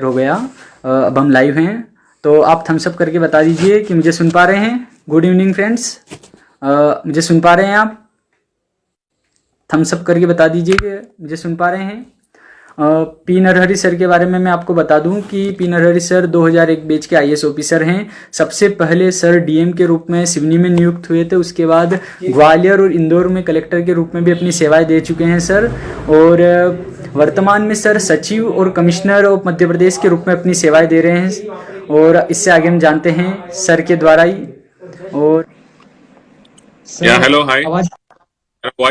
हो गया। अब हम लाइव हैं, तो आप थम्स अप करके बता दीजिए कि मुझे सुन पा रहे हैं। गुड इवनिंग फ्रेंड्स, मुझे सुन पा रहे हैं आप? थम्स अप करके बता दीजिए कि मुझे सुन पा रहे हैं। पी नरहरि सर के बारे में मैं आपको बता दूं कि पी नरहरि सर 2001 बैच के आईएएस ऑफिसर हैं। सबसे पहले सर डीएम के रूप में सिवनी में नियुक्त हुए थे। उसके बाद ग्वालियर और इंदौर में कलेक्टर के रूप में भी अपनी सेवाएं दे चुके हैं सर। और वर्तमान में सर सचिव और कमिश्नर ऑफ मध्य प्रदेश के रूप में अपनी सेवाएं दे रहे हैं। और इससे आगे हम जानते हैं सर के द्वारा ही। और हेलो हाय, वॉइस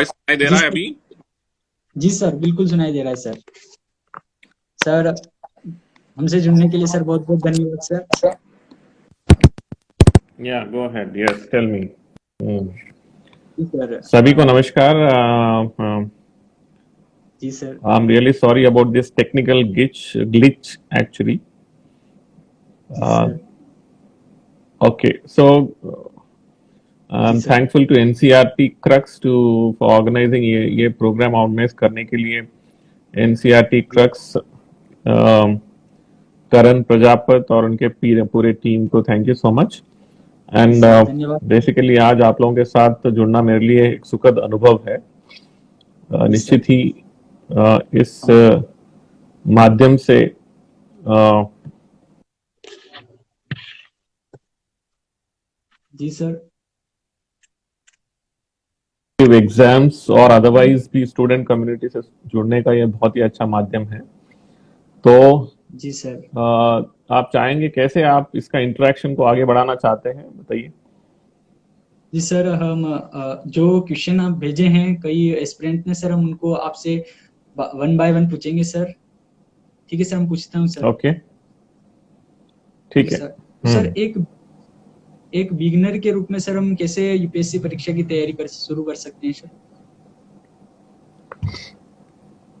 सुनाई दे रहा है अभी? जी सर, बिल्कुल सुनाई दे रहा है सर। सर हमसे जुड़ने के लिए सर बहुत बहुत धन्यवाद sir. Yeah go ahead, yes tell me. Sir सभी को नमस्कार। जी sir, I am really sorry about this technical glitch actually. Okay, so I'm thankful to NCERT Crux for organizing ये प्रोग्राम ऑर्गेनाइज करने के लिए। NCERT Crux, करण प्रजापत और उनके पूरे टीम को thank you so much. And basically आज आप लोगों के साथ जुड़ना मेरे लिए एक सुखद अनुभव है। निश्चित ही इस माध्यम से जी सर, एग्जाम्स और अदरवाइज भी स्टूडेंट कम्युनिटी से जुड़ने का ये बहुत ही अच्छा माध्यम है। तो जी सर, आप चाहेंगे कैसे आप इसका इंटरेक्शन को आगे बढ़ाना चाहते हैं, बताइए। जी सर, हम जो क्वेश्चन आप भेजे हैं कई एस्पिरेंट ने सर, हम उनको आपसे 1 बाय 1 पूछेंगे सर। ठीक है सर, हम पूछता हूँ सर। ओके, ठीक है सर। एक बिगिनर के रूप में सर हम कैसे यूपीएससी परीक्षा की तैयारी शुरू कर सकते हैं सर?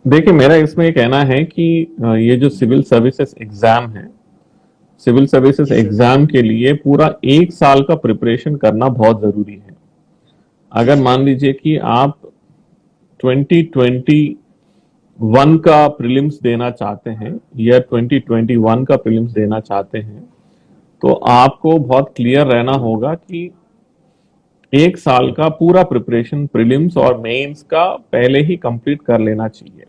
देखिए, मेरा इसमें ये कहना है कि ये जो सिविल सर्विसेज एग्जाम है, सिविल सर्विसेज एग्जाम के लिए पूरा 1 साल का प्रिपरेशन करना बहुत जरूरी है। अगर मान लीजिए कि आप 2021 का प्रीलिम्स देना चाहते हैं या 2021 का प्रीलिम्स देना चाहते हैं, तो आपको बहुत क्लियर रहना होगा कि 1 साल का पूरा प्रिपरेशन प्रीलिम्स और मेंस का पहले ही कंप्लीट कर लेना चाहिए।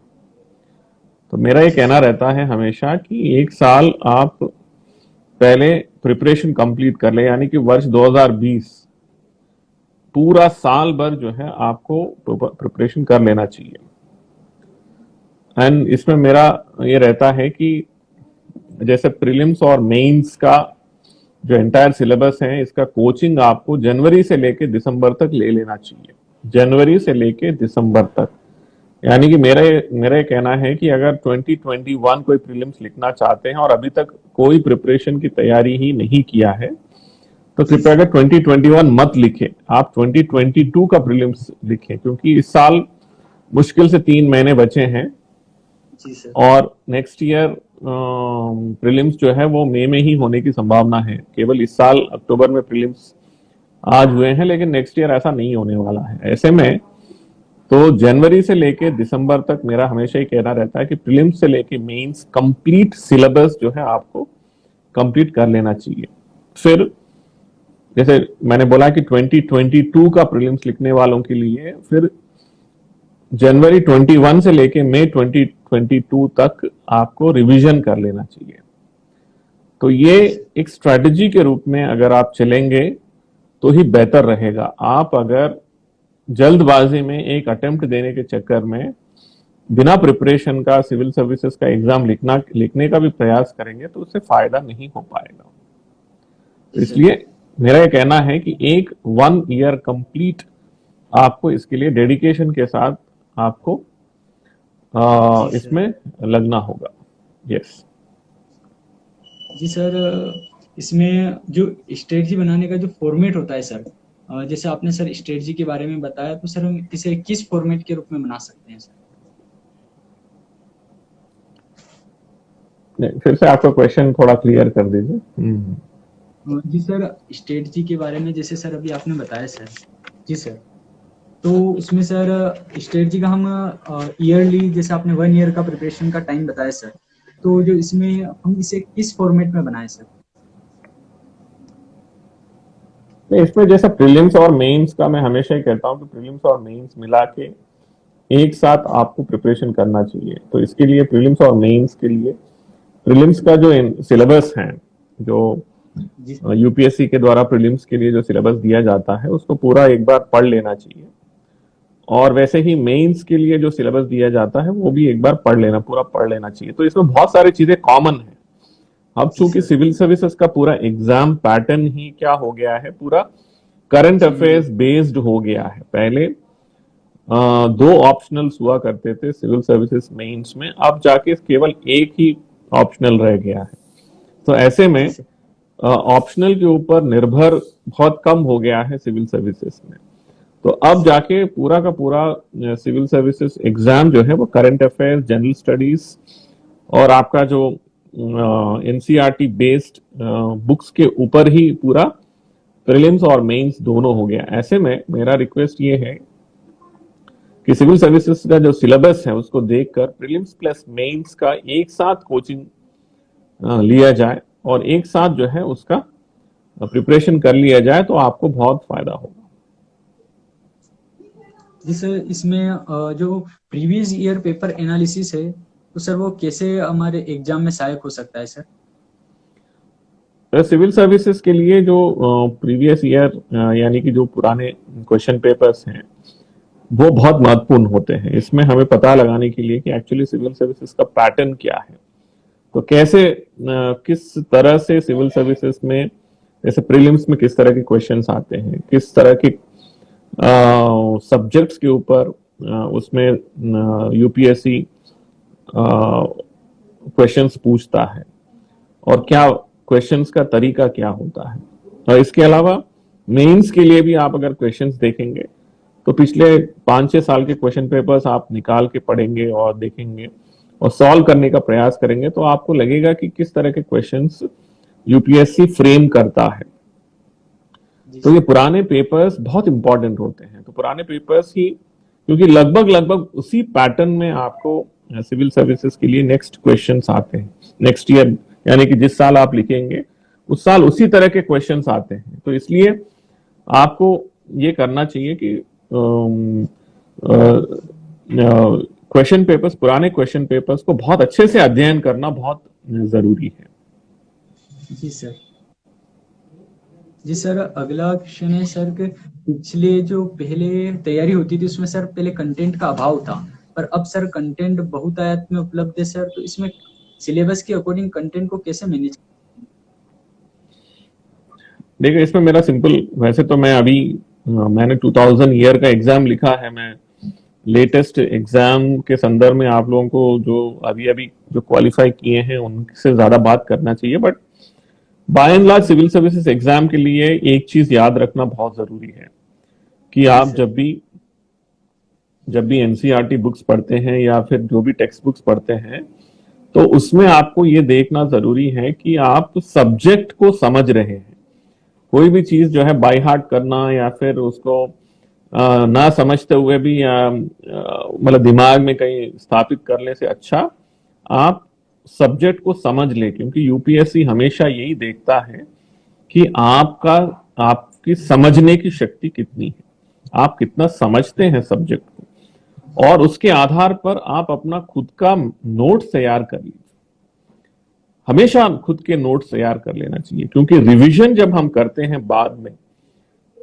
तो मेरा ये कहना रहता है हमेशा कि 1 साल आप पहले प्रिपरेशन कंप्लीट कर ले, यानी कि वर्ष 2020 पूरा साल भर जो है आपको प्रिपरेशन कर लेना चाहिए। एंड इसमें मेरा ये रहता है कि जैसे प्रीलिम्स और मेंस का जो एंटायर सिलेबस है, इसका कोचिंग आपको जनवरी से लेके दिसंबर तक ले लेना चाहिए। जनवरी से लेके दिसंबर तक, यानी कि मेरा ये कहना है कि अगर 2021 कोई प्रीलिम्स लिखना चाहते हैं और अभी तक कोई प्रिपरेशन की तैयारी ही नहीं किया है, तो कृपया अगर 2021 मत लिखें, आप 2022 का प्रीलिम्स लिखें, क्योंकि इस साल मुश्किल से 3 महीने बचे हैं। जी सर। और नेक्स्ट ईयर प्रीलिम्स जो है वो मई में ही होने की संभावना है। केवल इस साल अक्टूबर में प्रीलिम्स आज हुए हैं, लेकिन नेक्स्ट ईयर ऐसा नहीं होने वाला है। ऐसे में तो जनवरी से लेके दिसंबर तक मेरा हमेशा ही कहना रहता है कि प्रीलिम्स से लेके मेंस कंप्लीट सिलेबस जो है आपको कंप्लीट कर लेना चाहिए। फिर जैसे मैंने बोला कि 2022 का प्रीलिम्स लिखने वालों के लिए फिर जनवरी 21 से लेके मई 2022 तक आपको रिवीजन कर लेना चाहिए। तो ये एक स्ट्रेटजी के रूप में अगर आप चलेंगे तो ही बेहतर रहेगा। आप अगर जल्दबाजी में एक अटेम्प्ट देने के चक्कर में बिना प्रिपरेशन का सिविल सर्विसेज का एग्जाम लिखने का भी प्रयास करेंगे तो उससे फायदा नहीं हो पाएगा। इसलिए मेरा ये कहना है कि 1 ईयर कंप्लीट आपको इसके लिए डेडिकेशन के साथ आपको इसमें लगना होगा। यस जी सर, इसमें जो स्ट्रेटजी बनाने का जो फॉर्मेट होता है सर, जैसे आपने सर स्ट्रेटजी के बारे में बताया, तो सर हम इसे किस फॉर्मेट के रूप में बना सकते हैं सर? फिर से आपका क्वेश्चन थोड़ा क्लियर कर दीजिए। जी सर, स्ट्रेटजी के बारे में जैसे सर अभी आपने बताया सर। जी सर, तो उसमें सर स्ट्रेटजी का हम ईयरली, जैसे आपने 1 ईयर का प्रिपरेशन का टाइम बताया सर, तो जो इसमें हम इसे किस फॉर्मेट में बनाएं सर? नहीं, इसमें जैसा प्रीलिम्स और मेंस का मैं हमेशा ही कहता हूँ कि प्रीलिम्स और मेंस मिला के एक साथ आपको प्रिपरेशन करना चाहिए। तो इसके लिए प्रीलिम्स और मेंस के लिए प्रीलिम्स का जो सिलेबस है, जो जी यूपीएससी के द्वारा प्रीलिम्स के लिए जो सिलेबस दिया जाता है उसको पूरा एक बार पढ़ लेना चाहिए। और वैसे ही मेंस के लिए जो सिलेबस दिया जाता है वो भी एक बार पढ़ लेना, पूरा पढ़ लेना चाहिए। तो इसमें बहुत सारी चीजें कॉमन है। अब जी चूंकि सर। सिविल सर्विसेज का पूरा एग्जाम पैटर्न ही क्या हो गया है, पूरा करंट अफेयर्स बेस्ड हो गया है। पहले दो ऑप्शनल्स हुआ करते थे सिविल सर्विसेज मेंस में, अब जाके केवल एक ही ऑप्शनल रह गया है। तो ऐसे में जी सर। ऑप्शनल के ऊपर निर्भर बहुत कम हो गया है सिविल सर्विसेज में। तो अब जाके पूरा का पूरा सिविल सर्विसेज एग्जाम जो है वो करंट अफेयर्स, जनरल स्टडीज और आपका जो एनसीईआरटी बेस्ड बुक्स के ऊपर ही पूरा प्रीलिम्स और मेंस दोनों हो गया। ऐसे में मेरा रिक्वेस्ट ये है कि सिविल सर्विसेज का जो सिलेबस है उसको देखकर प्रीलिम्स प्लस मेंस का एक साथ कोचिंग लिया जाए और एक साथ जो है उसका प्रिपरेशन कर लिया जाए तो आपको बहुत फायदा होगा। जी सर, इसमें जो प्रीवियस ईयर पेपर एनालिसिस है तो सर वो कैसे हमारे एग्जाम में सहायक हो सकता है सर? सिविल सर्विसेज के लिए जो प्रीवियस ईयर यानी कि जो पुराने क्वेश्चन पेपर्स हैं वो बहुत महत्वपूर्ण होते हैं। इसमें हमें पता लगाने के लिए कि एक्चुअली सिविल सर्विसेज का पैटर्न क्या है, तो कैसे किस तरह से सिविल सर्विसेज में जैसे प्रीलिम्स में किस तरह के क्वेश्चंस आते हैं, किस तरह के सब्जेक्ट्स के ऊपर उसमें यूपीएससी क्वेश्चंस पूछता है और क्या क्वेश्चंस का तरीका क्या होता है। और इसके अलावा मेंस के लिए भी आप अगर क्वेश्चंस देखेंगे तो पिछले 5-6 साल के क्वेश्चन पेपर्स आप निकाल के पढ़ेंगे और देखेंगे और सॉल्व करने का प्रयास करेंगे तो आपको लगेगा कि किस तरह के क्वेश्चंस यूपीएससी फ्रेम करता है। तो ये पुराने पेपर्स बहुत इंपॉर्टेंट होते हैं। तो पुराने पेपर्स ही, क्योंकि लगभग उसी पैटर्न में आपको सिविल सर्विसेज के लिए नेक्स्ट क्वेश्चंस आते हैं नेक्स्ट ईयर, यानी कि जिस साल आप लिखेंगे उस साल उसी तरह के क्वेश्चंस आते हैं। तो इसलिए आपको ये करना चाहिए कि क्वेश्चन पेपर्स, पुराने क्वेश्चन पेपर्स को बहुत अच्छे से अध्ययन करना बहुत जरूरी है। जी सर। जी सर, अगला क्वेश्चन है सर कि पिछले जो पहले तैयारी होती थी उसमें सर पहले कंटेंट का अभाव था, पर अब सर कंटेंट बहुतायत में उपलब्ध है सर, तो इसमें सिलेबस के अकॉर्डिंग कंटेंट को कैसे मैनेज? देखिए, इसमें मेरा सिंपल, वैसे तो मैंने 2000 ईयर का एग्जाम लिखा है। मैं लेटेस्ट एग्जाम के संदर्भ में आप लोगों को जो अभी जो क्वालिफाई किए हैं उनसे ज्यादा बात करना चाहिए, but by and large civil services exam के लिए एक चीज याद रखना बहुत जरूरी है कि आप जब भी एनसीईआरटी बुक्स पढ़ते हैं या फिर जो भी टेक्स्ट बुक्स पढ़ते हैं तो उसमें आपको ये देखना जरूरी है कि आप सब्जेक्ट को समझ रहे हैं। कोई भी चीज जो है बाय हार्ट करना या फिर उसको ना समझते हुए भी मतलब दिमाग में कहीं स्थापित करने से अच्छा आप सब्जेक्ट को समझ ले, क्योंकि यूपीएससी हमेशा यही देखता है कि आपकी समझने की शक्ति कितनी है, आप कितना समझते हैं सब्जेक्ट को, और उसके आधार पर आप अपना खुद का नोट तैयार कर लीजिए। हमेशा खुद के नोट्स तैयार कर लेना चाहिए, क्योंकि रिवीजन जब हम करते हैं बाद में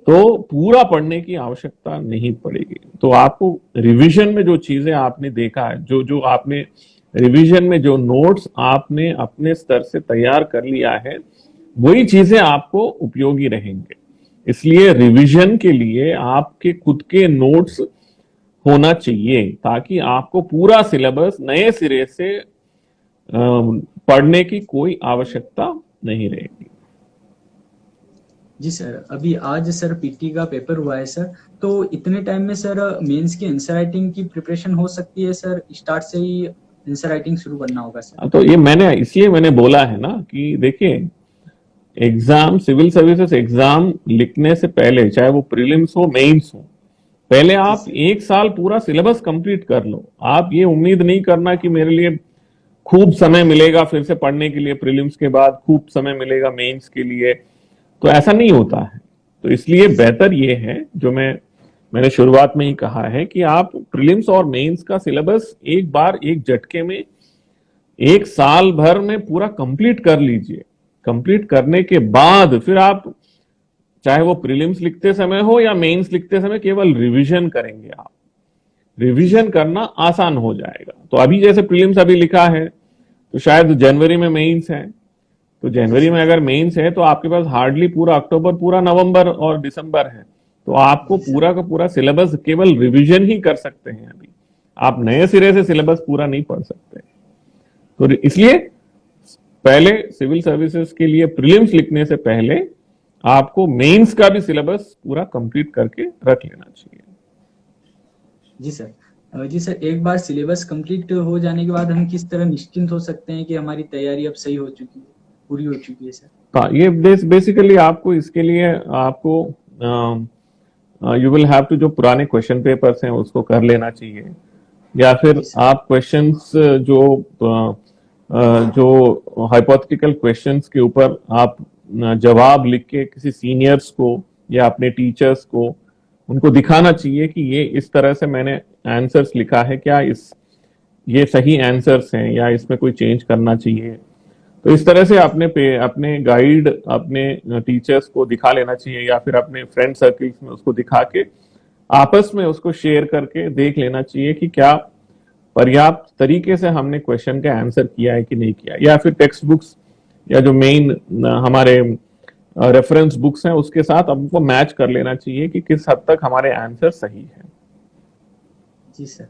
तो पूरा पढ़ने की आवश्यकता नहीं पड़ेगी। तो आपको रिवीजन में जो चीजें आपने देखा है, जो आपने रिवीजन में जो नोट्स आपने अपने स्तर से तैयार कर लिया है, वही चीजें आपको उपयोगी रहेंगे। इसलिए रिवीजन के लिए आपके खुद के नोट्स होना चाहिए ताकि आपको पूरा सिलेबस नए सिरे से पढ़ने की कोई आवश्यकता नहीं रहेगी। जी सर, अभी आज सर पीटी का पेपर हुआ है सर, तो इतने टाइम में सर मेंस की आंसर राइटिंग की प्रिपरेशन हो सकती है सर? स्टार्ट से ही आंसर राइटिंग शुरू करना होगा सर? तो ये इसलिए मैंने बोला है ना कि देखिए, एग्जाम, सिविल सर्विसेज एग्जाम लिखने से पहले, चाहे वो प्रीलिम्स हो मेंस हो, पहले आप एक साल पूरा सिलेबस कंप्लीट कर लो। आप ये उम्मीद नहीं करना कि मेरे लिए खूब समय मिलेगा फिर से पढ़ने के लिए, प्रीलिम्स के बाद खूब समय मिलेगा मेंस के लिए, तो ऐसा नहीं होता है। तो इसलिए बेहतर ये है, जो मैंने शुरुआत में ही कहा है, कि आप प्रीलिम्स और मेंस का सिलेबस एक बार एक झटके में एक साल भर में पूरा कंप्लीट कर लीजिए। कंप्लीट करने के बाद फिर आप, चाहे वो प्रीलिम्स लिखते समय हो या मेंस लिखते समय, केवल रिवीजन करेंगे आप। रिवीजन करना आसान हो जाएगा। तो अभी जैसे प्रीलिम्स अभी लिखा है, तो शायद जनवरी में मेंस है, तो जी जनवरी सर। में अगर मेंस है तो आपके पास हार्डली पूरा अक्टूबर, पूरा नवंबर और दिसंबर है। तो आपको जी सर। पूरा का पूरा सिलेबस केवल रिवीजन ही कर सकते हैं अभी। आप नए सिरे से सिलेबस पूरा नहीं पढ़ सकते। तो इसलिए पहले सिविल सर्विसेज के लिए प्रीलिम्स लिखने से पहले आपको मेंस का भी सिलेबस पूरा कंप्लीट करके रख लेना चाहिए। जी सर। जी सर, एक बार सिलेबस कंप्लीट हो जाने के बाद हम किस तरह निश्चिंत हो सकते हैं कि हमारी तैयारी अब सही हो चुकी है, पूरी हो चुकी है सर? हाँ, ये बेसिकली आपको इसके लिए आपको यू विल हैव टू, जो पुराने क्वेश्चन पेपर्स हैं उसको कर लेना चाहिए, या फिर जी सर। आप क्वेश्चंस जो हाइपोथेटिकल क्वेश्चंस के ऊपर आप जवाब लिख के किसी सीनियर्स को या अपने टीचर्स को उनको दिखाना चाहिए कि ये इस तरह से मैंने आंसर्स लिखा है, क्या ये सही आंसर्स हैं या इसमें कोई चेंज करना चाहिए। तो इस तरह से अपने गाइड, अपने टीचर्स को दिखा लेना चाहिए, या फिर अपने फ्रेंड सर्कल्स में उसको दिखा के आपस में उसको शेयर करके देख लेना चाहिए कि क्या पर्याप्त तरीके से हमने क्वेश्चन का आंसर किया है कि नहीं किया, या फिर टेक्स्ट बुक्स या जो मेन हमारे रेफरेंस बुक्स हैं उसके साथ हमको मैच कर लेना चाहिए कि किस हद तक हमारे आंसर सही है। जी सर।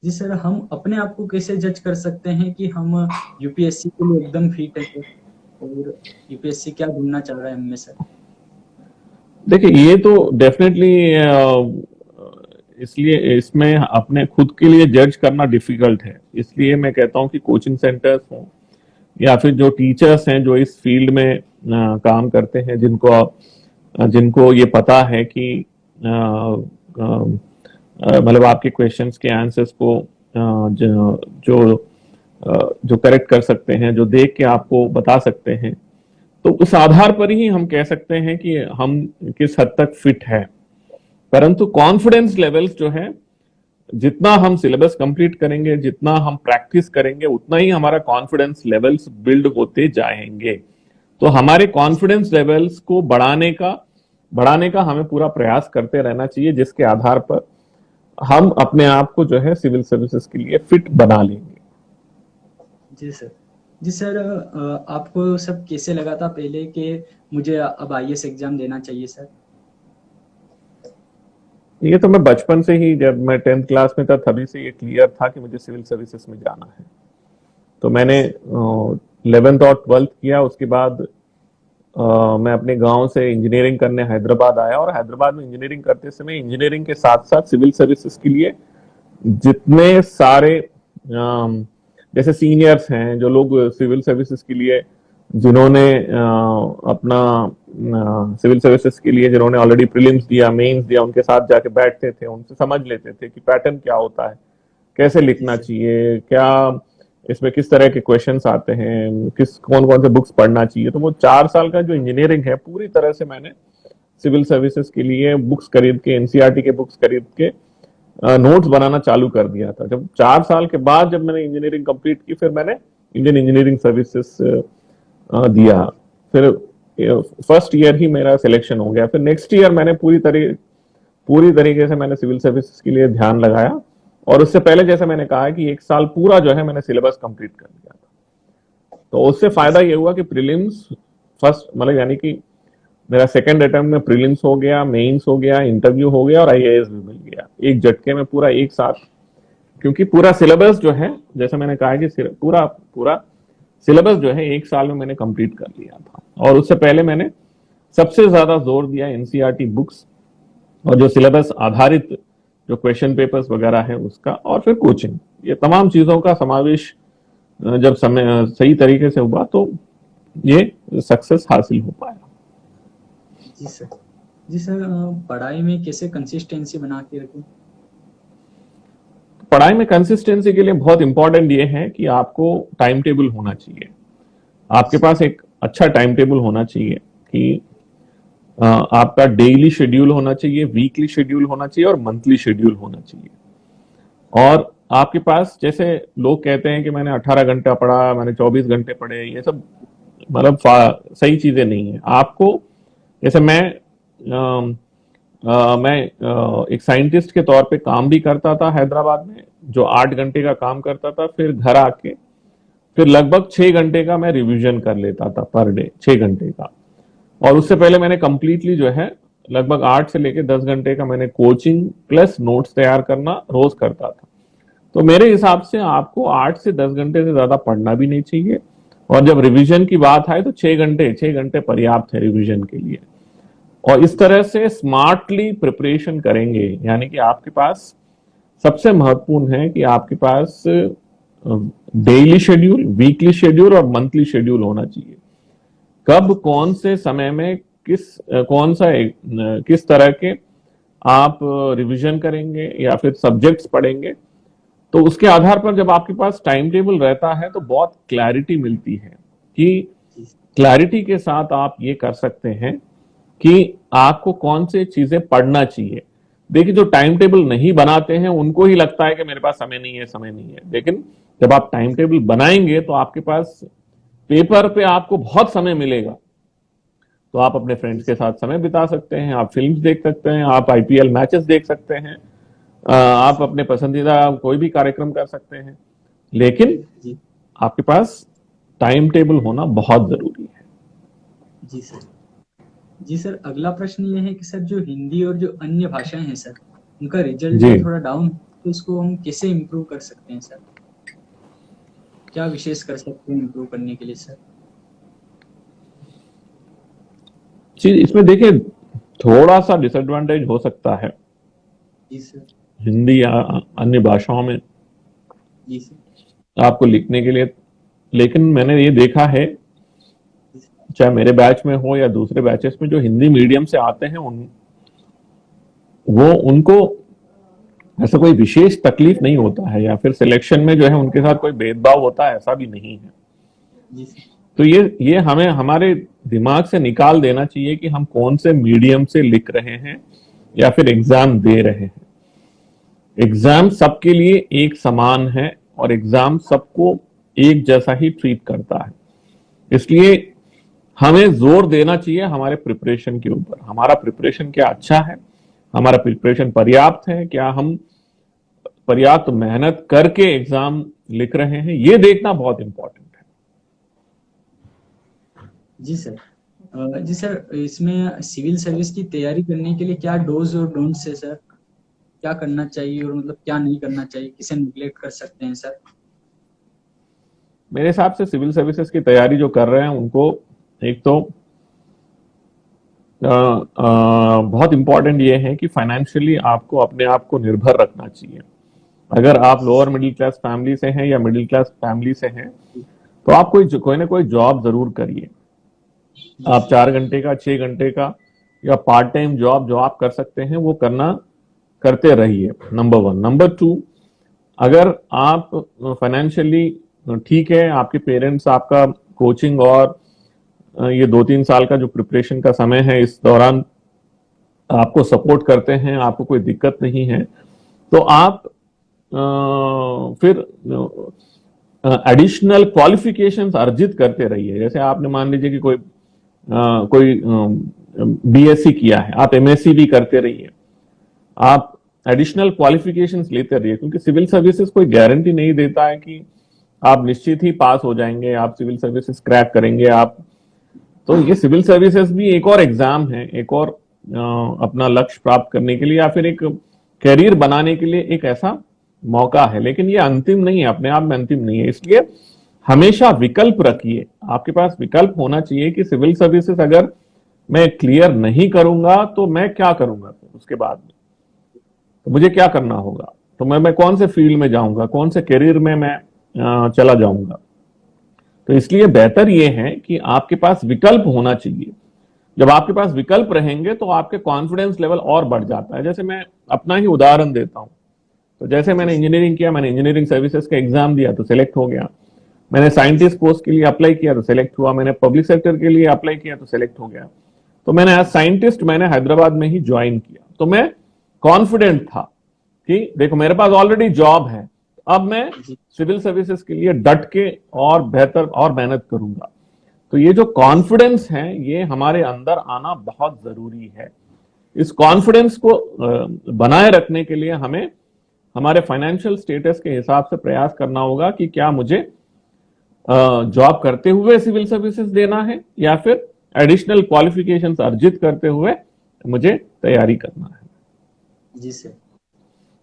जी सर, हम अपने आप को कैसे जज कर सकते हैं कि हम यूपीएससी के लिए एकदम फिट है सर, और यूपीएससी क्या ढूंढना चाह रहा है हमें सर? देखिए, ये तो डेफिनेटली इसलिए इसमें अपने खुद के लिए जज करना डिफिकल्ट है। इसलिए मैं कहता हूँ कि कोचिंग सेंटर्स हों या फिर जो टीचर्स हैं जो इस फील्ड में काम करते हैं, जिनको ये पता है कि मतलब आपके क्वेश्चंस के आंसर्स को जो करेक्ट कर सकते हैं, जो देख के आपको बता सकते हैं, तो उस आधार पर ही हम कह सकते हैं कि हम किस हद तक फिट है। परंतु कॉन्फिडेंस लेवल्स जो है, जितना हम सिलेबस कंप्लीट करेंगे, जितना हम प्रैक्टिस करेंगे, उतना ही हमारा कॉन्फिडेंस लेवल्स बिल्ड होते जाएंगे। तो हमारे कॉन्फिडेंस लेवल्स को बढ़ाने का हमें पूरा प्रयास करते रहना चाहिए, जिसके आधार पर हम अपने आप को जो है सिविल सर्विसेज के लिए फिट बना लेंगे। जी सर। जी सर, आपको सब कैसे लगा था पहले कि मुझे अब आईएएस एग्जाम देना चाहिए सर? ये तो मैं बचपन से ही, जब मैं 10th क्लास में था तभी से ये क्लियर था कि मुझे सिविल सर्विसेज में जाना है। तो मैंने 11th और 12th किया, उसके बाद मैं अपने गांव से इंजीनियरिंग करने हैदराबाद आया, और हैदराबाद में इंजीनियरिंग करते समय इंजीनियरिंग के साथ साथ सिविल सर्विसेज के लिए जितने सारे जैसे सीनियर्स हैं, जो लोग सिविल सर्विसेज के लिए, जिन्होंने अपना सिविल सर्विसेज के लिए जिन्होंने ऑलरेडी प्रीलिम्स दिया, मेंस दिया, उनके साथ जाके बैठते थे, उनसे समझ लेते थे कि पैटर्न क्या होता है, कैसे जी लिखना सर। चाहिए, क्या इसमें किस तरह के क्वेश्चंस आते हैं, कौन कौन से बुक्स पढ़ना चाहिए। तो वो 4 साल का जो इंजीनियरिंग है, पूरी तरह से मैंने सिविल सर्विसेज के लिए बुक्स खरीद के, एनसीईआरटी के बुक्स खरीद के नोट्स बनाना चालू कर दिया था। जब 4 साल के बाद जब मैंने इंजीनियरिंग कंप्लीट की, फिर मैंने इंडियन इंजीनियरिंग सर्विसेज दिया। फिर फर्स्ट ईयर ही मेरा सिलेक्शन हो गया। फिर नेक्स्ट ईयर मैंने पूरी तरीके से मैंने सिविल सर्विसेज के लिए ध्यान लगाया, और उससे पहले जैसे मैंने कहा कि एक साल पूरा जो है मैंने सिलेबस कंप्लीट कर दिया था। तो उससे फायदा ये हुआ कि प्रीलिम्स फर्स्ट, मतलब यानी कि मेरा सेकंड अटेम्प्ट में प्रीलिम्स हो गया, मेंस हो गया, इंटरव्यू हो गया, और आईएएस भी मिल गया एक झटके में, पूरा एक साथ। क्योंकि पूरा सिलेबस जो है, जैसे मैंने कहा कि पूरा सिलेबस जो है एक साल में मैंने कंप्लीट कर लिया था। और उससे पहले मैंने सबसे ज्यादा जोर दिया एनसीईआरटी बुक्स और जो सिलेबस आधारित जो क्वेश्चन पेपर्स वगैरह है उसका, और फिर कोचिंग, ये तमाम चीजों का समावेश जब समय सही तरीके से हुआ तो ये सक्सेस हासिल हो पाया। जी सर। जी सर, पढ़ाई में कैसे कंसिस्टेंसी बना के रखें? पढ़ाई में कंसिस्टेंसी के लिए बहुत इंपॉर्टेंट ये है कि आपको टाइम टेबल होना चाहिए। आपके पास एक अच्छा टाइम टेबल होना चाहिए कि आपका डेली शेड्यूल होना चाहिए, वीकली शेड्यूल होना चाहिए और मंथली शेड्यूल होना चाहिए। और आपके पास, जैसे लोग कहते हैं कि मैंने 18 घंटा पढ़ा, मैंने 24 घंटे पढ़े, ये सब मतलब सही चीजें नहीं है। आपको, जैसे मैं एक साइंटिस्ट के तौर पे काम भी करता था हैदराबाद में, जो 8 घंटे का काम करता था, फिर घर आके फिर लगभग 6 घंटे का मैं रिवीजन कर लेता था पर डे, 6 घंटे का। और उससे पहले मैंने कंप्लीटली जो है लगभग 8 से लेकर 10 घंटे का मैंने कोचिंग प्लस नोट्स तैयार करना रोज करता था। तो मेरे हिसाब से आपको 8 से 10 घंटे से ज्यादा पढ़ना भी नहीं चाहिए। और जब रिवीजन की बात आए तो 6 घंटे पर्याप्त है रिवीजन के लिए। और इस तरह से स्मार्टली प्रिपरेशन करेंगे, यानी कि आपके पास सबसे महत्वपूर्ण है कि आपके पास डेली शेड्यूल, वीकली शेड्यूल और मंथली शेड्यूल होना चाहिए। कब कौन से समय में किस तरह के आप रिवीजन करेंगे या फिर सब्जेक्ट्स पढ़ेंगे, तो उसके आधार पर जब आपके पास टाइम टेबल रहता है तो बहुत क्लैरिटी मिलती है कि क्लैरिटी के साथ आप ये कर सकते हैं कि आपको कौन से चीजें पढ़ना चाहिए। देखिए, जो टाइम टेबल नहीं बनाते हैं उनको ही लगता है कि मेरे पास समय नहीं है, समय नहीं है। लेकिन जब आप टाइम टेबल बनाएंगे तो आपके पास पेपर पे आपको बहुत समय मिलेगा। तो आप अपने फ्रेंड्स के साथ समय बिता सकते हैं, आप फिल्म्स देख सकते हैं, आप आईपीएल मैचेस देख सकते हैं, आप अपने पसंदीदा कोई भी कार्यक्रम कर सकते हैं। लेकिन आपके पास टाइम टेबल होना बहुत जरूरी है। जी सर। जी सर, अगला प्रश्न ये है कि सर जो हिंदी और जो अन्य भाषाएं हैं सर, उनका रिजल्ट जो थोड़ा डाउन, तो इसको हम कैसे इम्प्रूव कर सकते हैं सर? क्या विशेष कर सकते हैं इम्प्रूव करने के लिए सर? जी, इसमें देखिए थोड़ा सा डिसएडवांटेज हो सकता है जी सर। हिंदी या अन्य भाषाओं में जी सर। आपको लिखने के लिए। लेकिन मैंने ये देखा है, चाहे मेरे बैच में हो या दूसरे बैचेस में, जो हिंदी मीडियम से आते हैं उनको ऐसा कोई विशेष तकलीफ नहीं होता है, या फिर सिलेक्शन में जो है उनके साथ कोई भेदभाव होता है, ऐसा भी नहीं है। जी सर। तो ये हमें हमारे दिमाग से निकाल देना चाहिए कि हम कौन से मीडियम से लिख रहे हैं या फिर एग्जाम दे रहे हैं। एग्जाम सबके लिए एक समान है और एग्जाम सबको एक जैसा ही ट्रीट करता है। इसलिए हमें जोर देना चाहिए हमारे प्रिपरेशन के ऊपर। हमारा प्रिपरेशन क्या अच्छा है, हमारा प्रिपरेशन पर्याप्त है, क्या हम पर्याप्त मेहनत करके एग्जाम लिख रहे हैं, ये देखना बहुत इंपॉर्टेंट है। जी सर। जी सर, इसमें सिविल सर्विस की तैयारी करने के लिए क्या डोज और डोंट्स है सर? क्या करना चाहिए और मतलब क्या नहीं करना चाहिए, किसे निगलेक्ट कर सकते हैं सर? मेरे हिसाब से सिविल सर्विसेज की तैयारी जो कर रहे हैं उनको एक तो बहुत इंपॉर्टेंट ये है कि फाइनेंशियली आपको अपने आप को निर्भर रखना चाहिए। अगर आप लोअर मिडिल क्लास फैमिली से हैं या मिडिल क्लास फैमिली से हैं तो आप कोई ना कोई जॉब जरूर करिए। आप 4 घंटे का, 6 घंटे का या पार्ट टाइम जॉब जो आप कर सकते हैं वो करते रहिए, नंबर 1। नंबर 2, अगर आप फाइनेंशियली ठीक है, आपके पेरेंट्स आपका कोचिंग और ये 2-3 साल का जो प्रिपरेशन का समय है इस दौरान आपको सपोर्ट करते हैं, आपको कोई दिक्कत नहीं है, तो आप फिर एडिशनल क्वालिफिकेशंस अर्जित करते रहिए। जैसे आपने मान लीजिए कि कोई बीएससी किया है, आप एमएससी भी करते रहिए, आप एडिशनल क्वालिफिकेशंस लेते रहिए, क्योंकि सिविल सर्विसेज कोई गारंटी नहीं देता है कि आप निश्चित ही पास हो जाएंगे, आप सिविल सर्विसेज क्रैक करेंगे आप। तो ये सिविल सर्विसेज भी एक और एग्जाम है, एक और अपना लक्ष्य प्राप्त करने के लिए या फिर एक करियर बनाने के लिए एक ऐसा मौका है, लेकिन ये अंतिम नहीं है, अपने आप में अंतिम नहीं है। इसलिए हमेशा विकल्प रखिए, आपके पास विकल्प होना चाहिए कि सिविल सर्विसेज अगर मैं क्लियर नहीं करूंगा तो मैं क्या करूंगा, उसके बाद में तो मुझे क्या करना होगा, तो मैं कौन से फील्ड में जाऊंगा, कौन से करियर में मैं चला जाऊंगा। तो इसलिए बेहतर यह है कि आपके पास विकल्प होना चाहिए। जब आपके पास विकल्प रहेंगे तो आपके कॉन्फिडेंस लेवल और बढ़ जाता है। जैसे मैं अपना ही उदाहरण देता हूं, तो जैसे मैंने इंजीनियरिंग किया, मैंने इंजीनियरिंग सर्विसेज का एग्जाम दिया तो सिलेक्ट हो गया, मैंने साइंटिस्ट पोस्ट के लिए अप्लाई किया तो सिलेक्ट हुआ, मैंने पब्लिक सेक्टर के लिए अप्लाई किया तो सिलेक्ट हो गया। तो मैंने एज साइंटिस्ट मैंने हैदराबाद में ही ज्वाइन किया, तो मैं कॉन्फिडेंट था कि देखो मेरे पास ऑलरेडी जॉब है, अब मैं सिविल सर्विसेज के लिए डट के और बेहतर और मेहनत करूंगा। तो ये जो कॉन्फिडेंस है ये हमारे अंदर आना बहुत जरूरी है। इस कॉन्फिडेंस को बनाए रखने के लिए हमें हमारे फाइनेंशियल स्टेटस के हिसाब से प्रयास करना होगा कि क्या मुझे जॉब करते हुए सिविल सर्विसेज देना है या फिर एडिशनल क्वालिफिकेशंस अर्जित करते हुए मुझे तैयारी करना है। जी सर।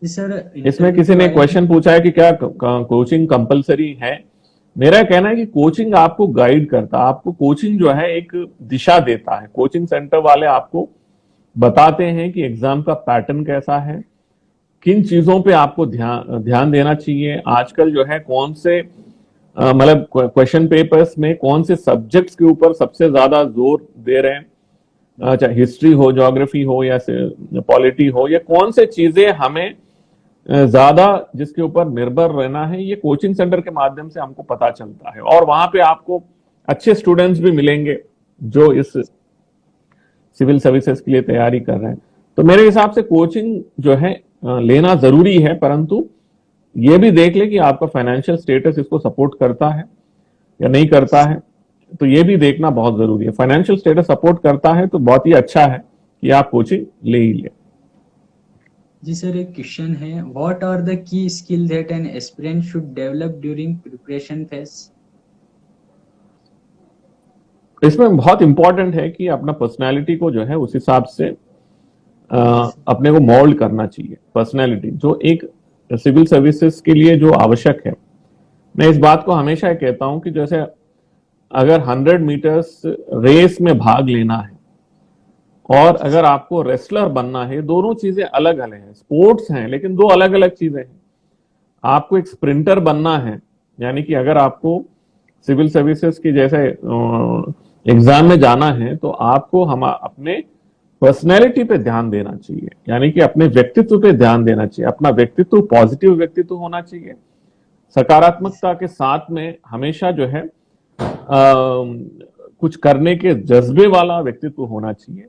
जी सर, इसमें किसी ने क्वेश्चन पूछा है कि क्या कोचिंग कंपलसरी है। मेरा कहना है कि कोचिंग आपको गाइड करता है, आपको कोचिंग जो है एक दिशा देता है। कोचिंग सेंटर वाले आपको बताते हैं कि एग्जाम का पैटर्न कैसा है, किन चीजों पे आपको ध्यान देना चाहिए, आजकल जो है कौन से मतलब क्वेश्चन पेपर्स में कौन से सब्जेक्ट्स के ऊपर सबसे ज्यादा जोर दे रहे हैं, चाहे हिस्ट्री हो, ज्योग्राफी हो या पॉलिटी हो, या कौन से चीजें हमें ज्यादा जिसके ऊपर निर्भर रहना है, ये कोचिंग सेंटर के माध्यम से हमको पता चलता है। और वहां पे आपको अच्छे स्टूडेंट्स भी मिलेंगे जो इस सिविल सर्विसेज के लिए तैयारी कर रहे हैं। तो मेरे हिसाब से कोचिंग जो है लेना जरूरी है, परंतु ये भी देख ले कि आपका फाइनेंशियल स्टेटस इसको सपोर्ट करता है या नहीं करता है, तो ये भी देखना बहुत जरूरी है। फाइनेंशियल स्टेटस सपोर्ट करता है तो बहुत ही अच्छा है कि आप कोचिंग ले ही ले। जी सर, एक क्वेश्चन है, what are the key skill that an aspirant should develop during preparation phase? इसमें बहुत इंपॉर्टेंट है कि अपना पर्सनालिटी को जो है उस हिसाब से अपने को मोल्ड करना चाहिए। पर्सनालिटी जो एक सिविल सर्विसेज के लिए जो आवश्यक है, मैं इस बात को हमेशा कहता हूं कि जैसे अगर 100 मीटर्स रेस में भाग लेना है और अगर आपको रेसलर बनना है, दोनों चीजें अलग अलग हैं, स्पोर्ट्स हैं लेकिन दो अलग अलग चीजें हैं। आपको एक स्प्रिंटर बनना है, यानी कि अगर आपको सिविल सर्विसेज की जैसे एग्जाम में जाना है तो आपको हम अपने पर्सनैलिटी पे ध्यान देना चाहिए, यानी कि अपने व्यक्तित्व पे ध्यान देना चाहिए। अपना व्यक्तित्व पॉजिटिव व्यक्तित्व होना चाहिए, सकारात्मकता के साथ में हमेशा जो है कुछ करने के जज्बे वाला व्यक्तित्व होना चाहिए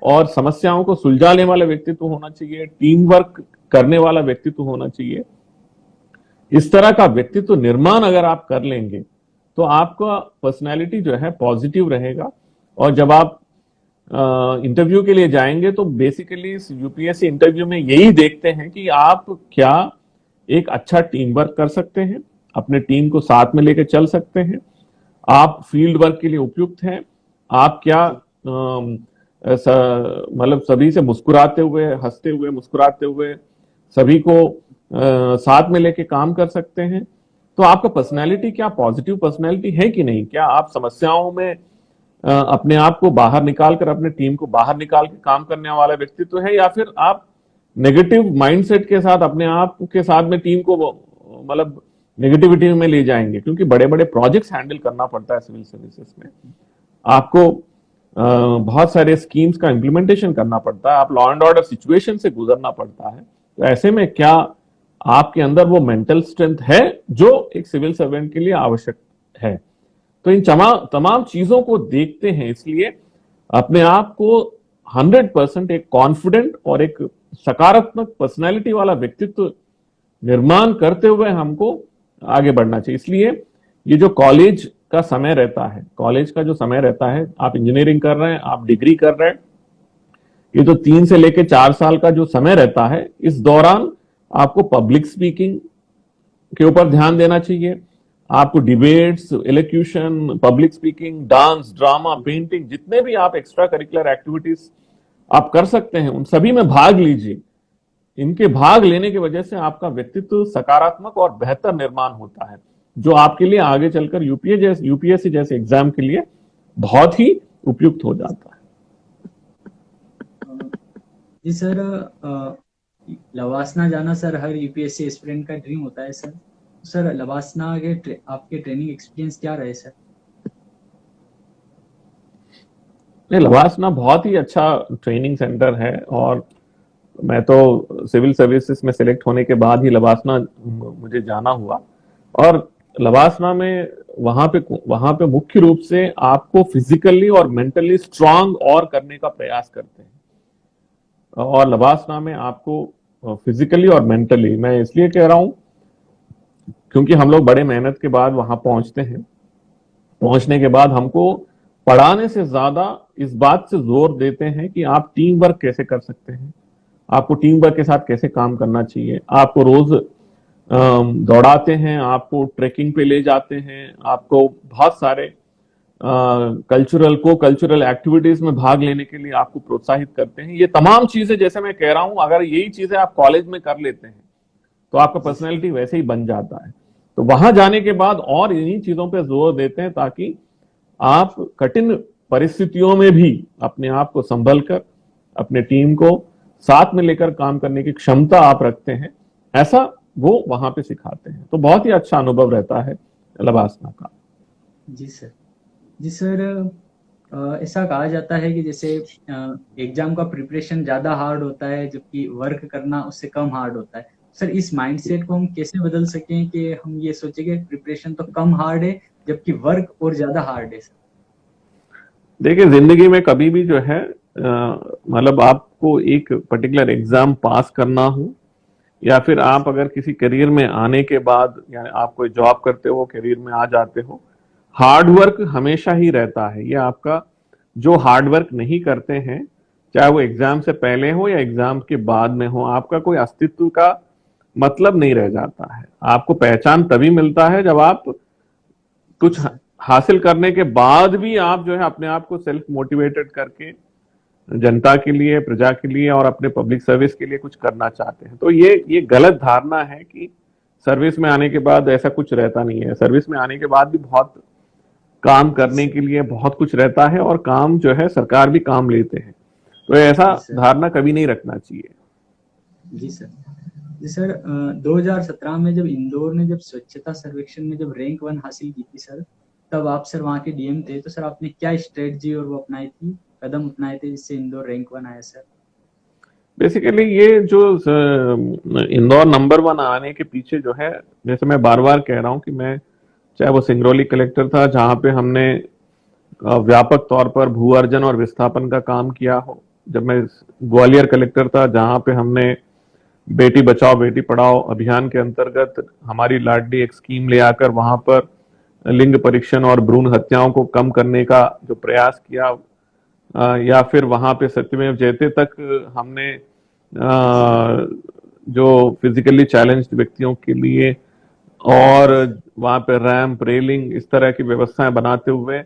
और समस्याओं को सुलझाने वाला व्यक्तित्व होना चाहिए, टीम वर्क करने वाला व्यक्तित्व होना चाहिए। इस तरह का व्यक्तित्व निर्माण अगर आप कर लेंगे तो आपका पर्सनैलिटी जो है पॉजिटिव रहेगा। और जब आप इंटरव्यू के लिए जाएंगे तो बेसिकली इस यूपीएससी इंटरव्यू में यही देखते हैं कि आप क्या एक अच्छा टीम वर्क कर सकते हैं, अपने टीम को साथ में लेकर चल सकते हैं, आप फील्ड वर्क के लिए उपयुक्त हैं, आप क्या मतलब सभी से मुस्कुराते हुए, हंसते हुए, मुस्कुराते हुए सभी को साथ में लेके काम कर सकते हैं। तो आपका पर्सनैलिटी क्या पॉजिटिव पर्सनैलिटी है कि नहीं, क्या आप समस्याओं में अपने आप को बाहर निकाल कर, अपने टीम को बाहर निकाल के काम करने वाला व्यक्तित्व है, या फिर आप नेगेटिव माइंडसेट के साथ अपने आप के साथ में टीम को मतलब नेगेटिविटी में ले जाएंगे। क्योंकि बड़े बड़े प्रोजेक्ट्स हैंडल करना पड़ता है सिविल सर्विसेज में, आपको बहुत सारे स्कीम्स का इंप्लीमेंटेशन करना पड़ता है, आप लॉ एंड ऑर्डर सिचुएशन से गुजरना पड़ता है। तो ऐसे में क्या आपके अंदर वो मेंटल स्ट्रेंथ है जो एक सिविल सर्वेंट के लिए आवश्यक है? तो इन तमाम चीजों को देखते हैं, इसलिए अपने आप को 100% एक कॉन्फिडेंट और एक सकारात्मक पर्सनैलिटी वाला व्यक्तित्व निर्माण करते हुए हमको आगे बढ़ना चाहिए। इसलिए ये जो कॉलेज का समय रहता है, कॉलेज का जो समय रहता है, आप इंजीनियरिंग कर रहे हैं, आप डिग्री कर रहे हैं, ये तो 3 से लेकर 4 साल का जो समय रहता है, इस दौरान आपको पब्लिक स्पीकिंग के ऊपर ध्यान देना चाहिए। आपको debates, elocution, public speaking, dance, drama, painting, जितने भी आप एक्स्ट्रा करिकुलर एक्टिविटीज आप कर सकते हैं उन सभी में भाग लीजिए। इनके भाग लेने की वजह से आपका व्यक्तित्व सकारात्मक और बेहतर निर्माण होता है, जो आपके लिए आगे चलकर यूपीएससी जैसे एग्जाम के लिए बहुत ही उपयुक्त हो जाता है। जी सर, लवासना जाना सर हर यूपीएससी एस्पिरेंट का ड्रीम होता है सर। सर लवासना के आपके ट्रेनिंग एक्सपीरियंस क्या रहे सर? नहीं, लवासना बहुत ही अच्छा ट्रेनिंग सेंटर है और मैं तो सिविल सर्विसेज में सिलेक्ट होने के बाद ही लवासना मुझे जाना हुआ। और लवासना में वहां पे मुख्य रूप से आपको फिजिकली और मेंटली स्ट्रांग और करने का प्रयास करते हैं। और लवासना में आपको फिजिकली और मेंटली, मैं इसलिए कह रहा हूं क्योंकि हम लोग बड़े मेहनत के बाद वहां पहुंचते हैं। पहुंचने के बाद हमको पढ़ाने से ज्यादा इस बात से जोर देते हैं कि आप टीम वर्क कैसे कर सकते हैं, आपको टीम वर्क के साथ कैसे काम करना चाहिए। आपको रोज दौड़ाते हैं, आपको ट्रैकिंग पे ले जाते हैं, आपको बहुत सारे कल्चरल एक्टिविटीज में भाग लेने के लिए आपको प्रोत्साहित करते हैं। ये तमाम चीजें, जैसे मैं कह रहा हूं, अगर यही चीजें आप कॉलेज में कर लेते हैं तो आपका जी सर। पर्सनैलिटी वैसे ही बन जाता है। तो वहां जाने के बाद और इन्हीं चीजों पे जोर देते हैं ताकि आप कठिन परिस्थितियों में भी अपने आप को संभल कर अपने टीम को साथ में लेकर काम करने की क्षमता आप रखते हैं, ऐसा वो वहां पे सिखाते हैं। तो बहुत ही अच्छा अनुभव रहता है लवासना का। जी सर। जी सर, ऐसा कहा जाता है कि जैसे एग्जाम का प्रिपरेशन ज़्यादा हार्ड होता है जबकि वर्क करना उससे कम हार्ड होता है। सर, इस माइंडसेट को हम कैसे बदल सकें कि हम ये सोचें कि प्रिपरेशन तो कम हार्ड है जबकि वर्क और ज़्यादा हार्ड है? सर, देखिए, जिंदगी में कभी भी जो है मतलब आपको एक पर्टिकुलर एग्जाम पास करना हो, या फिर आप अगर किसी करियर में आने के बाद, यानी आप कोई जॉब करते हो, करियर में आ जाते हो, हार्ड वर्क हमेशा ही रहता है। ये आपका, जो हार्ड वर्क नहीं करते हैं, चाहे वो एग्जाम से पहले हो या एग्जाम के बाद में हो, आपका कोई अस्तित्व का मतलब नहीं रह जाता है। आपको पहचान तभी मिलता है जब आप जी कुछ सर। हासिल करने के बाद भी आप जो है अपने आप को सेल्फ मोटिवेटेड करके जनता के लिए, प्रजा के लिए और अपने पब्लिक सर्विस के लिए कुछ करना चाहते हैं। तो ये गलत धारणा है कि सर्विस में आने के बाद ऐसा कुछ रहता नहीं है। सर्विस में आने के बाद भी बहुत काम जी करने सर। के लिए बहुत कुछ रहता है, और काम जो है सरकार भी काम लेते हैं। तो ऐसा जी सर। धारणा कभी नहीं रखना चाहिए। जी सर। जी सर, 2017 में जब इंदौर ने जब स्वच्छता सर्वेक्षण में जब रैंक 1 हासिल की थी सर, तब आप सर वहाँ के डीएम थे, तो सर आपने क्या स्ट्रेटजी और वो अपनाई थी, कदम अपनाए थे जिससे इंदौर रैंक 1 आया सर? बेसिकली ये जो इंदौर नंबर 1 आने के पीछे जो है, जैसे मैं बार बार कह रहा हूं कि मैं, चाहे वो सिंगरौली कलेक्टर था जहां पे हमने व्यापक तौर पर भू अर्जन और विस्थापन का काम किया हो, जब मैं ग्वालियर कलेक्टर था जहां पे हमने बेटी बचाओ बेटी पढ़ाओ अभियान के अंतर्गत हमारी लाडली एक स्कीम ले आकर वहां पर लिंग परीक्षण और भ्रूण हत्याओं को कम करने का जो प्रयास किया, या फिर वहां पे सत्यमेव जयते तक हमने जो फिजिकली चैलेंज्ड व्यक्तियों के लिए और वहां पे रैंप, रेलिंग, इस तरह की व्यवस्थाएं बनाते हुए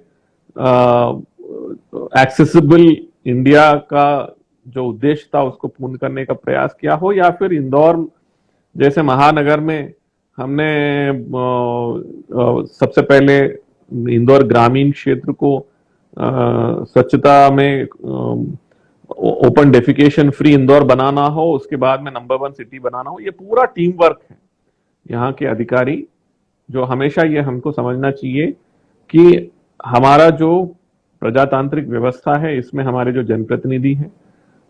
एक्सेसिबल इंडिया का जो उद्देश्य था उसको पूर्ण करने का प्रयास किया हो, या फिर इंदौर जैसे महानगर में हमने सबसे पहले इंदौर ग्रामीण क्षेत्र को स्वच्छता में ओपन डेफिकेशन फ्री इंदौर बनाना हो, उसके बाद में नंबर 1 सिटी बनाना हो। ये पूरा टीम वर्क है। यहाँ के अधिकारी जो, हमेशा ये हमको समझना चाहिए कि हमारा जो प्रजातांत्रिक व्यवस्था है इसमें हमारे जो जनप्रतिनिधि हैं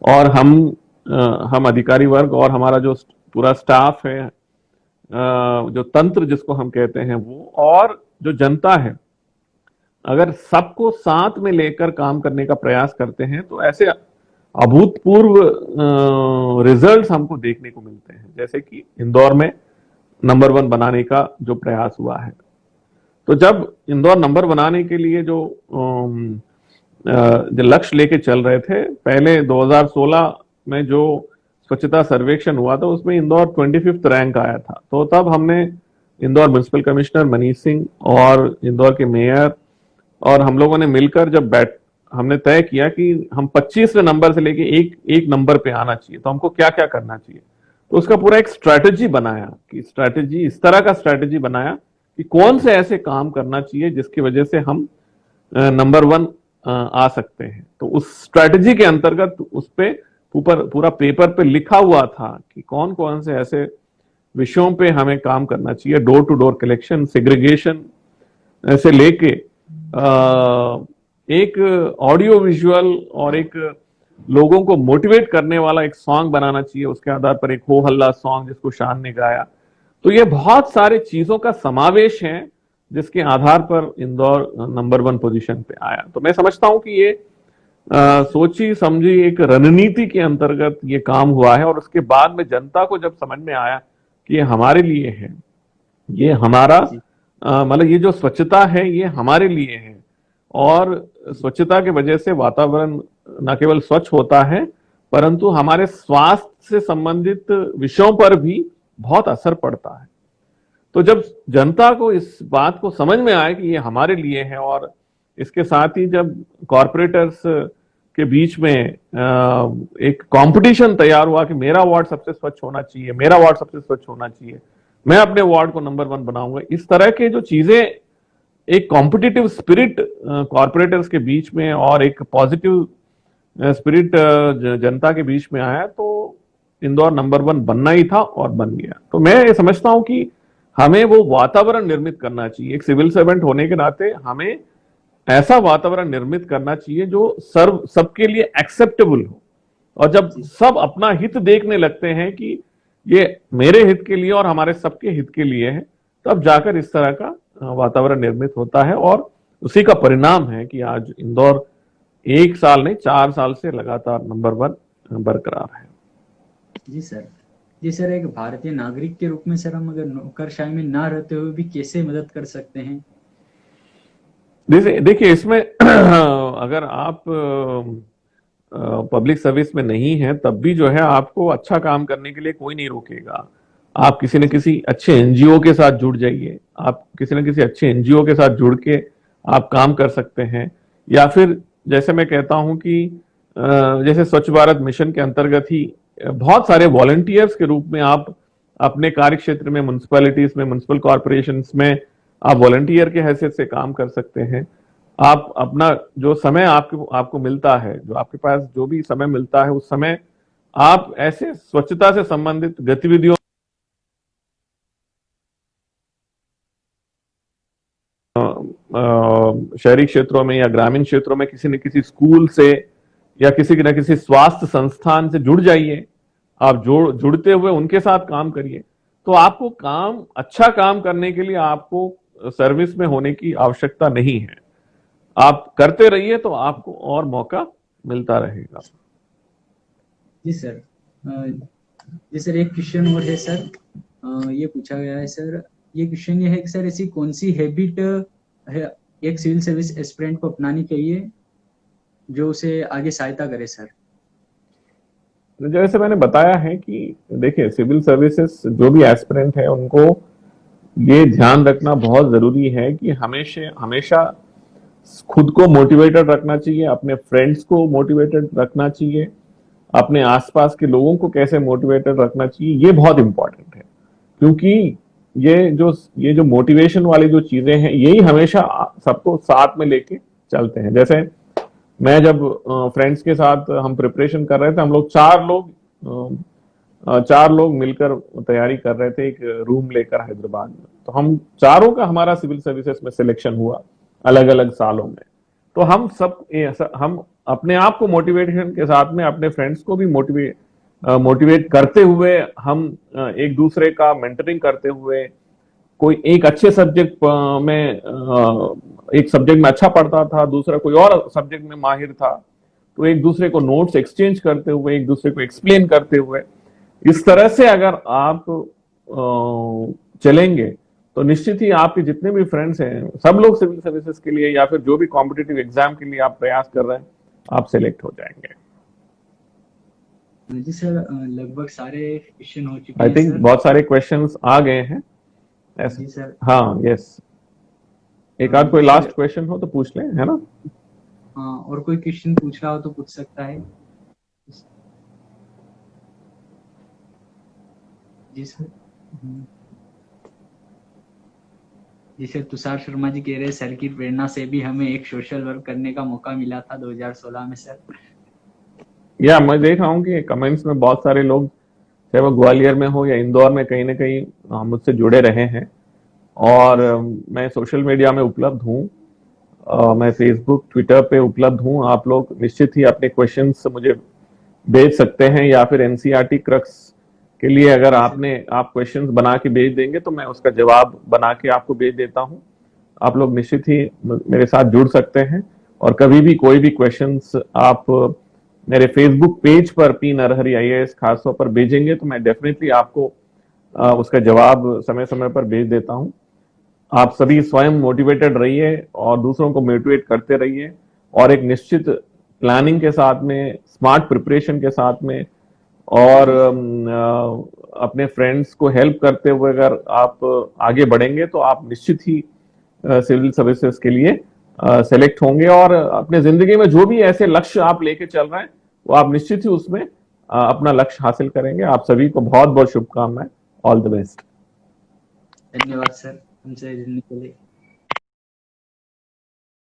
और हम अधिकारी वर्ग और हमारा जो पूरा स्टाफ है, जो तंत्र जिसको हम कहते हैं वो, और जो जनता है, अगर सबको साथ में लेकर काम करने का प्रयास करते हैं तो ऐसे अभूतपूर्व रिजल्ट्स हमको देखने को मिलते हैं, जैसे कि इंदौर में नंबर 1 बनाने का जो प्रयास हुआ है। तो जब इंदौर नंबर बनाने के लिए जो लक्ष्य लेके चल रहे थे, पहले 2016 में जो स्वच्छता सर्वेक्षण हुआ था उसमें इंदौर 25th रैंक आया था। तो तब हमने इंदौर म्युनिसिपल कमिश्नर मनीष सिंह और इंदौर के मेयर और हम लोगों ने मिलकर जब हमने तय किया कि हम 25वें नंबर से लेके एक नंबर पे आना चाहिए, तो हमको क्या क्या करना चाहिए। तो उसका पूरा एक स्ट्रैटेजी बनाया, कि स्ट्रैटेजी इस तरह का स्ट्रैटेजी बनाया कि कौन से ऐसे काम करना चाहिए जिसकी वजह से हम नंबर 1 आ सकते हैं। तो उस स्ट्रैटेजी के अंतर्गत उस पे पूरा पेपर पे लिखा हुआ था कि कौन कौन से ऐसे विषयों पे हमें काम करना चाहिए। Door to door collection, segregation से लेके एक ऑडियो विजुअल और एक लोगों को मोटिवेट करने वाला एक सॉन्ग बनाना चाहिए, उसके आधार पर एक हो हल्ला सॉन्ग जिसको शान ने गाया। तो ये बहुत सारे चीजों का समावेश है जिसके आधार पर इंदौर नंबर 1 पोजीशन पे आया। तो मैं समझता हूं कि ये सोची समझी एक रणनीति के अंतर्गत ये काम हुआ है, और उसके बाद में जनता को जब समझ में आया कि ये हमारे लिए है, ये हमारा मतलब ये जो स्वच्छता है ये हमारे लिए है, और स्वच्छता की वजह से वातावरण न केवल स्वच्छ होता है परंतु हमारे स्वास्थ्य से संबंधित विषयों पर भी बहुत असर पड़ता है। तो जब जनता को इस बात को समझ में आए कि ये हमारे लिए है, और इसके साथ ही जब कॉरपोरेटर्स के बीच में एक कंपटीशन तैयार हुआ कि मेरा वार्ड सबसे स्वच्छ होना चाहिए, मेरा वार्ड सबसे स्वच्छ होना चाहिए, मैं अपने वार्ड को नंबर 1 बनाऊंगा, इस तरह के जो चीजें, एक कॉम्पिटिटिव स्पिरिट कॉरपोरेटर्स के बीच में और एक पॉजिटिव स्पिरिट जनता के बीच में आया, तो इंदौर नंबर 1 बनना ही था और बन गया। तो मैं ये समझता हूं कि हमें वो वातावरण निर्मित करना चाहिए, एक सिविल सर्वेंट होने के नाते हमें ऐसा वातावरण निर्मित करना चाहिए जो सबके लिए एक्सेप्टेबल हो। और जब सब अपना हित देखने लगते हैं कि ये मेरे हित के लिए और हमारे सबके हित के लिए है, तब जाकर इस तरह का वातावरण निर्मित होता है, और उसी का परिणाम है कि आज इंदौर 1 साल नहीं 4 साल से लगातार नंबर 1 बरकरार है। जी सर। जी सर, एक भारतीय नागरिक के रूप में सर हम अगर नौकरशाही में ना रहते हुए भी कैसे मदद कर सकते हैं? देखिए इसमें अगर आप पब्लिक सर्विस में नहीं है तब भी जो है आपको अच्छा काम करने के लिए कोई नहीं रोकेगा। आप किसी न किसी अच्छे एनजीओ के साथ जुड़ जाइए, आप किसी न किसी अच्छे एनजीओ के साथ जुड़ के आप काम कर सकते हैं। या फिर जैसे मैं कहता हूं कि जैसे स्वच्छ भारत मिशन के अंतर्गत ही बहुत सारे वॉलंटियर्स के रूप में आप अपने कार्य क्षेत्र में, म्युनिसिपैलिटीज में, म्युनिसिपल कॉर्पोरेशंस में आप वॉलंटियर के हैसियत से काम कर सकते हैं। आप अपना जो समय आपको मिलता है, जो आपके पास जो भी समय मिलता है, उस समय आप ऐसे स्वच्छता से संबंधित गतिविधियों शहरी क्षेत्रों में या ग्रामीण क्षेत्रों में किसी न किसी स्कूल से या किसी न किसी स्वास्थ्य संस्थान से जुड़ जाइए। आप जुड़ते हुए उनके साथ काम करिए, तो आपको अच्छा काम करने के लिए आपको सर्विस में होने की आवश्यकता नहीं है। आप करते रहिए तो आपको और मौका मिलता रहेगा। जी सर। जी सर, एक क्वेश्चन और है सर। ये पूछा गया है सर, ये क्वेश्चन ये है कि सर ऐसी कौन सी हैबिट है एक सिविल सर्विस एस्पिरेंट को अपनानी चाहिए जो उसे आगे सहायता करे सर? जैसे मैंने बताया है कि देखिए सिविल सर्विसेज जो भी एस्पिरेंट है उनको ये ध्यान रखना बहुत जरूरी है कि हमेशा खुद को मोटिवेटेड रखना चाहिए, अपने फ्रेंड्स को मोटिवेटेड रखना चाहिए, अपने आसपास के लोगों को कैसे मोटिवेटेड रखना चाहिए, ये बहुत इंपॉर्टेंट है। क्योंकि ये जो मोटिवेशन वाली जो चीजें हैं यही हमेशा सबको साथ में लेके चलते हैं। जैसे मैं जब फ्रेंड्स के साथ हम प्रिपरेशन कर रहे थे, हम लोग चार लोग मिलकर तैयारी कर रहे थे एक रूम लेकर हैदराबाद में। तो हम चारों का हमारा सिविल सर्विसेज में सिलेक्शन हुआ अलग अलग सालों में। तो हम अपने आप को मोटिवेशन के साथ में अपने फ्रेंड्स को भी मोटिवेट करते हुए, हम एक दूसरे का मेंटरिंग करते हुए, कोई एक अच्छे सब्जेक्ट में एक सब्जेक्ट में अच्छा पढ़ता था, दूसरा कोई और सब्जेक्ट में माहिर था, तो एक दूसरे को नोट्स एक्सचेंज करते हुए, एक दूसरे को एक्सप्लेन करते हुए, इस तरह से अगर आप चलेंगे तो निश्चित ही आपके जितने भी फ्रेंड्स हैं सब लोग सिविल सर्विसेज के लिए या फिर जो भी कॉम्पिटिटिव एग्जाम के लिए आप प्रयास कर रहे हैं आप सिलेक्ट हो जाएंगे। जी सर, लगभग सारे क्वेश्चन हो चुके हैं। आई थिंक बहुत सारे क्वेश्चंस आ गए हैं ऐसे। जी सर। हाँ, यस, एक आध कोई लास्ट क्वेश्चन हो तो पूछ लें, है ना? हाँ, और कोई क्वेश्चन पूछ रहा हो तो पूछ सकता है। जी सर। जी सर, तुषार शर्मा जी कह रहे हैं सर की प्रेरणा से भी हमें एक सोशल वर्क करने का मौका मिला था 2016 में सर। या मैं देख रहा हूँ कि कमेंट्स में बहुत सारे लोग, चाहे वो ग्वालियर में हो या इंदौर में, कहीं ना कहीं मुझसे जुड़े रहे हैं। और मैं सोशल मीडिया में उपलब्ध हूँ, मैं फेसबुक, ट्विटर पे उपलब्ध हूँ। आप लोग निश्चित ही अपने क्वेश्चंस मुझे भेज सकते हैं, या फिर एनसीईआरटी क्रक्स के लिए अगर आप क्वेश्चंस बना के भेज देंगे तो मैं उसका जवाब बना के आपको भेज देता हूं। आप लोग निश्चित ही मेरे साथ जुड़ सकते हैं, और कभी भी कोई भी क्वेश्चंस आप मेरे फेसबुक पेज पर पी नरहरि IAS खासतौर पर भेजेंगे तो मैं डेफिनेटली आपको उसका जवाब समय समय पर भेज देता हूं। आप सभी स्वयं मोटिवेटेड रहिए और दूसरों को मोटिवेट करते रहिए, और एक निश्चित प्लानिंग के साथ में, स्मार्ट प्रिपरेशन के साथ में, और अपने फ्रेंड्स को हेल्प करते हुए अगर आप आगे बढ़ेंगे तो आप निश्चित ही सिविल सर्विसेज के लिए सेलेक्ट होंगे, और अपने जिंदगी में जो भी ऐसे लक्ष्य आप लेके चल रहे हैं वो आप निश्चित ही उसमें अपना लक्ष्य हासिल करेंगे। आप सभी को बहुत बहुत शुभकामनाएं। All the best. धन्यवाद सर हमसे जुड़ने के लिए।